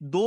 2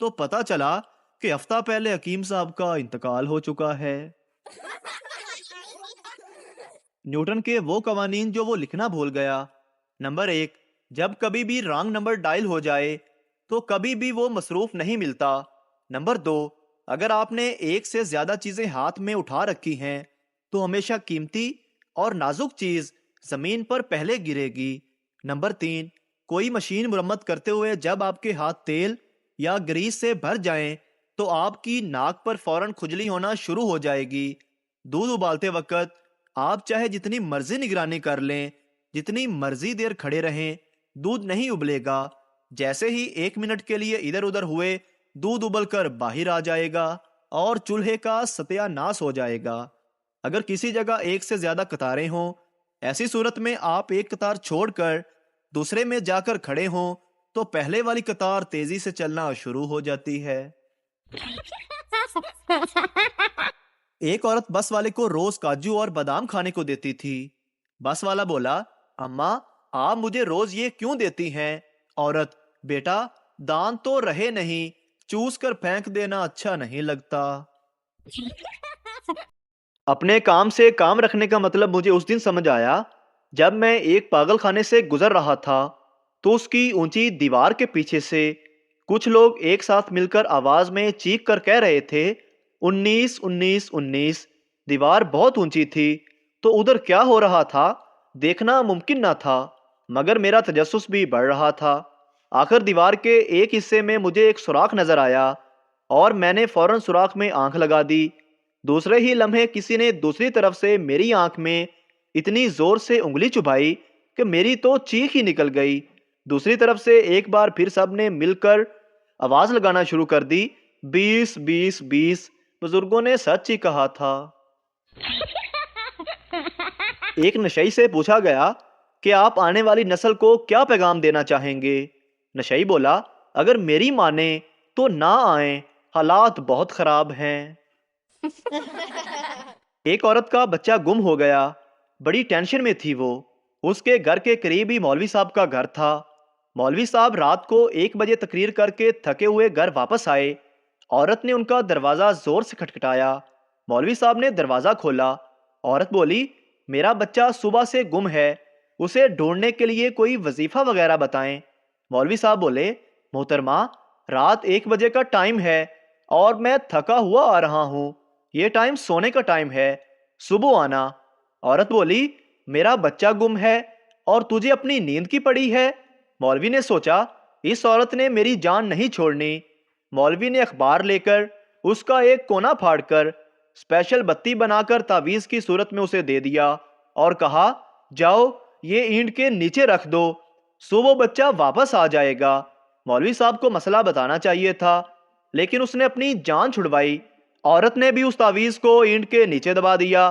تو پتا چلا کہ ہفتہ پہلے حکیم صاحب کا انتقال ہو چکا ہے۔ نیوٹن کے وہ قوانین جو وہ لکھنا بھول گیا۔ نمبر 1، جب کبھی بھی رانگ نمبر ڈائل ہو جائے تو کبھی بھی وہ مصروف نہیں ملتا۔ نمبر 2، اگر آپ نے ایک سے زیادہ چیزیں ہاتھ میں اٹھا رکھی ہیں تو ہمیشہ قیمتی اور نازک چیز زمین پر پہلے گرے گی۔ نمبر 3، کوئی مشین مرمت کرتے ہوئے جب آپ کے ہاتھ تیل یا گریس سے بھر جائیں تو آپ کی ناک پر فوراً کھجلی ہونا شروع ہو جائے گی۔ دودھ ابالتے وقت آپ چاہے جتنی مرضی نگرانی کر لیں، جتنی مرضی دیر کھڑے رہیں، دودھ نہیں ابلے گا۔ جیسے ہی 1 منٹ کے لیے ادھر ادھر ہوئے، دودھ ابل کر باہر آ جائے گا اور چولہے کا ستیہ ناش ہو جائے گا۔ اگر کسی جگہ ایک سے زیادہ قطاریں ہوں، ایسی صورت میں آپ ایک قطار چھوڑ کر دوسرے میں جا کر کھڑے ہوں تو پہلے والی قطار تیزی سے چلنا شروع ہو جاتی ہے۔ ایک عورت بس والے کو روز کاجو اور بادام کھانے کو دیتی تھی۔ بس والا بولا، اماں آپ مجھے روز یہ کیوں دیتی ہیں؟ عورت، بیٹا دان تو رہے نہیں، چوس کر پھینک دینا اچھا نہیں لگتا۔ اپنے کام سے کام رکھنے کا مطلب مجھے اس دن سمجھ آیا جب میں ایک پاگل خانے سے گزر رہا تھا تو اس کی اونچی دیوار کے پیچھے سے کچھ لوگ ایک ساتھ مل کر آواز میں چیخ کر کہہ رہے تھے، 19 19 19۔ دیوار بہت اونچی تھی تو ادھر کیا ہو رہا تھا دیکھنا ممکن نہ تھا، مگر میرا تجسس بھی بڑھ رہا تھا۔ آخر دیوار کے ایک حصے میں مجھے ایک سوراخ نظر آیا اور میں نے فوراً سوراخ میں آنکھ لگا دی۔ دوسرے ہی لمحے کسی نے دوسری طرف سے میری آنکھ میں اتنی زور سے انگلی چبھائی کہ میری تو چیخ ہی نکل گئی۔ دوسری طرف سے ایک بار پھر سب نے مل کر آواز لگانا شروع کر دی، 20 20 20۔ بزرگوں نے سچ ہی کہا تھا۔ ایک نشئی سے پوچھا گیا کہ آپ آنے والی نسل کو کیا پیغام دینا چاہیں گے؟ نشئی بولا، اگر میری مانے تو نہ آئیں، حالات بہت خراب ہیں۔ ایک عورت کا بچہ گم ہو گیا، بڑی ٹینشن میں تھی وہ۔ اس کے گھر کے قریب ہی مولوی صاحب کا گھر تھا۔ مولوی صاحب رات کو 1 بجے تقریر کر کے تھکے ہوئے گھر واپس آئے۔ عورت نے ان کا دروازہ زور سے کھٹکھٹایا۔ مولوی صاحب نے دروازہ کھولا۔ عورت بولی، میرا بچہ صبح سے گم ہے، اسے ڈھونڈنے کے لیے کوئی وظیفہ وغیرہ بتائیں۔ مولوی صاحب بولے، محترمہ رات 1 بجے کا ٹائم ہے اور میں تھکا ہوا آ رہا ہوں، یہ ٹائم سونے کا ٹائم ہے، صبح آنا۔ عورت بولی، میرا بچہ گم ہے اور تجھے اپنی نیند کی پڑی ہے۔ مولوی نے سوچا اس عورت نے میری جان نہیں چھوڑنی۔ مولوی نے اخبار لے کر اس کا ایک کونا پھاڑ کر اسپیشل بتی بنا کر تعویذ کی صورت میں اسے دے دیا اور کہا، جاؤ یہ اینٹ کے نیچے رکھ دو، صبح بچہ واپس آ جائے گا۔ مولوی صاحب کو مسئلہ بتانا چاہیے تھا لیکن اس نے اپنی جان چھڑوائی۔ عورت نے بھی اس تعویذ کو اینٹ کے نیچے دبا دیا۔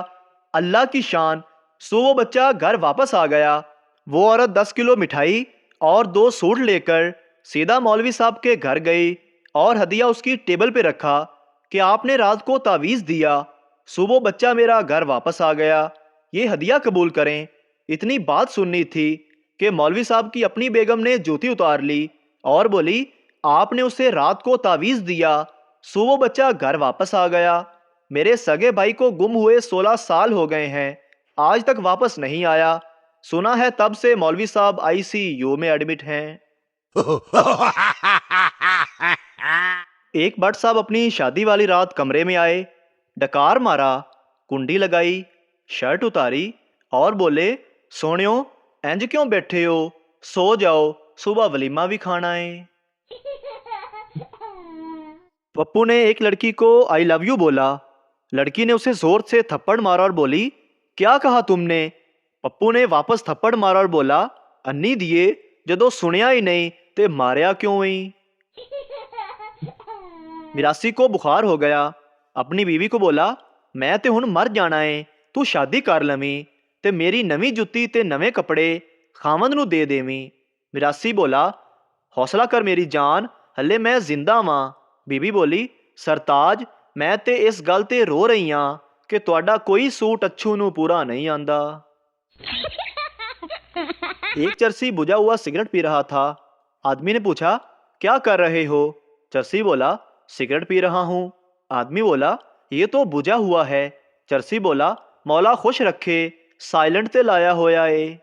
اللہ کی شان، صبح بچہ گھر واپس آ گیا۔ وہ عورت 10 کلو مٹھائی اور 2 سوٹ لے کر سیدھا مولوی صاحب کے گھر گئی اور ہدیہ اس کی ٹیبل پہ رکھا کہ آپ نے رات کو تعویذ دیا، صبح بچہ میرا گھر واپس آ گیا، یہ ہدیہ قبول کریں۔ اتنی بات سننی تھی کہ مولوی صاحب کی اپنی بیگم نے جوتی اتار لی اور بولی، آپ نے اسے رات کو تعویذ دیا، صبح بچہ گھر واپس آ گیا۔ میرے سگے بھائی کو گم ہوئے 16 سال ہو گئے ہیں، آج تک واپس نہیں آیا، سنا ہے تب سے مولوی صاحب ICU میں ایڈمٹ ہیں۔ ایک بٹ صاحب اپنی شادی والی رات کمرے میں آئے، ڈکار مارا، کنڈی لگائی، شرٹ اتاری اور بولے، سونیو انج کیوں بیٹھے ہو، سو جاؤ، صبح ولیمہ بھی کھانا ہے۔ پپو نے ایک لڑکی کو آئی لو یو بولا، لڑکی نے اسے زور سے تھپڑ مارا اور بولی، کیا کہا تم نے؟ پپو نے واپس تھپڑ مارا اور بولا، انی دیے جدو سنیا ہی نہیں تے ماریا کیوں ہوئی؟ میراسی کو بخار ہو گیا، اپنی بیوی کو بولا، میں تے ہن مر جانا ہے، تو شادی کر لویں تے میری نویں جتی تے نویں کپڑے خاوند نو دے دیویں۔ میراسی بولا، حوصلہ کر میری جان، ہلے میں زندہ واں۔ بیوی بولی، سرتاج میں تے اس گل تے رو رہی ہاں کہ تہاڈا کوئی سوٹ اچھو نو پورا نہیں آندا۔ ایک چرسی بجھا ہوا سگریٹ پی رہا تھا۔ آدمی نے پوچھا، کیا کر رہے ہو؟ چرسی بولا سگریٹ پی رہا ہوں۔ آدمی بولا یہ تو بجھا ہوا ہے۔ چرسی بولا مولا خوش رکھے، سائلنٹ تے لایا ہویا اے۔